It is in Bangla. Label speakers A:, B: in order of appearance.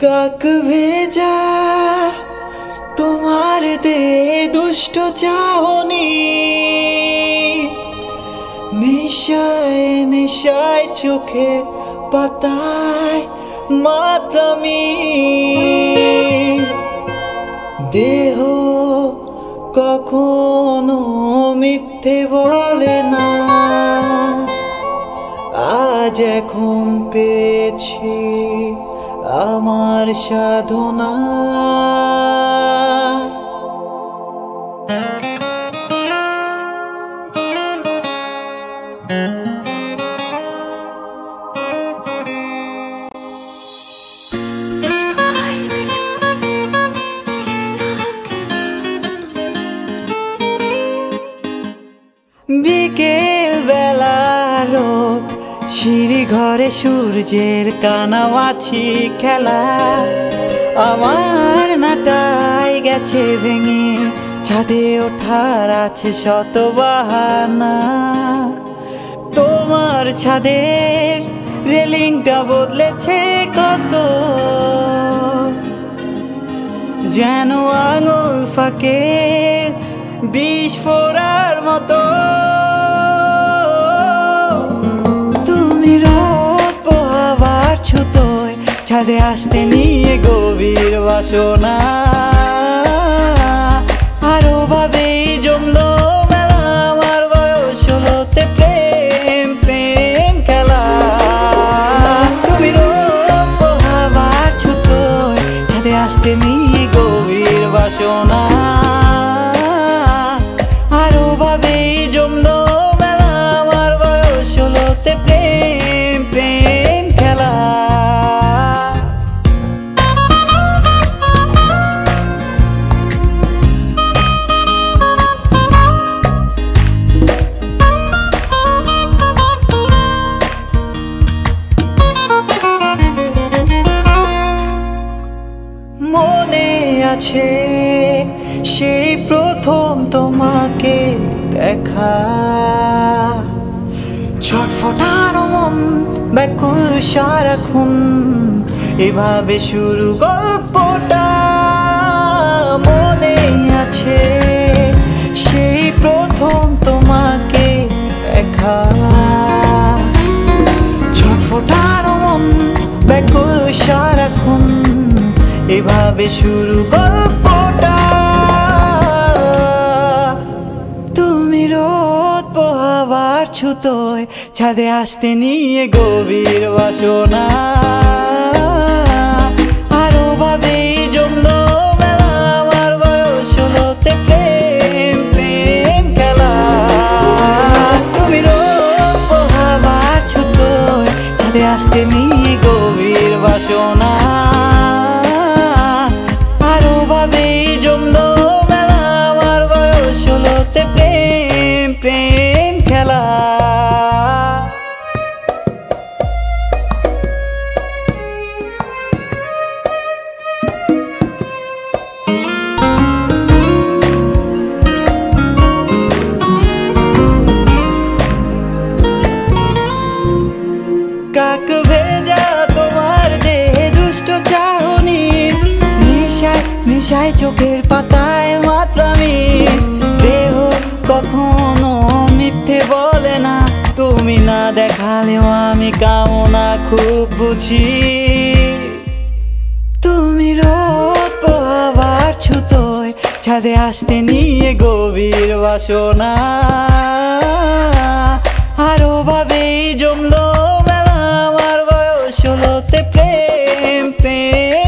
A: কাক ভেজা তোমার দে দুষ্ট চাহনি, নিশায় নিশায় চোখে পাতায় মাতলামি। দেহ কখনো মিথ্যে বলে না, আজ এখন পেয়েছি আমার সাধনা। বিকেল বেলা রোদ, সিঁড়ি ঘরে সূর্যের কানামাছি খেলা। আমার নাটাই গেছে ভেঙে, ছাদে ওঠার আছে শত বাহানা। তোমার ছাদের রেলিংটা বদলেছে কত, যেন আঙুল ফাঁকে বিষ ফোড়ার মতো। তুমি রোদ পোহাবার ছুতোয় ছাদে আসতে নিয়ে গভীর বাসনা। আরো ভাবেই জমলো মেলা, আমার বয়স হলোতে প্রেম প্রেম খেলা। তুমি রোদ পোহাবার ছুতোয় ছাদে আসতে নিয়ে গভীর বাসনা। জমলো মেলা, আমার বয়স হলোতে প্রেম প্রেম খেলা। মনে আছে সেই প্রথম তোমাকে দেখা, ছটফটানো মন ব্যাকুল সারাক্ষণ, এভাবে শুরু গল্পটা। মনে আছে সেই প্রথম তোমাকে দেখা, ছটফটানো মন ব্যাকুল সারাক্ষণ, এভাবে শুরু গল্পটা। তুমি রোদ পোহাবার ছুতোয় ছাদে আসতে নিয়ে গভীর বাসনা। আরো ভাবেই জমলো মেলা, আমার বয়স হলোতে প্রেম প্রেম খেলা। তুমি রোদ পোহাবার ছুতোয় ছাদে আসতে নিয়ে গভীর বাসনা। আরো ভাবেই জমলো মেলা, আমার বয়স হলোতে প্রেম প্রেম খেলা। কাক ভেজা তোমার দেহে দুষ্ট চাহনি, নিশায় নিশায় চোখের পাতায় মাতলামি। দেহ কখনো মিথ্যে বলে না, তুমি না দেখালেও আমি কামনা খুব বুঝি। তুমি রোদ পোহাবার ছুতোয় ছাদে আসতে নিয়ে গভীর বাসনা। আরো ভাবেই জমলো মেলা, আমার বয়স হলোতে প্রেম প্রেম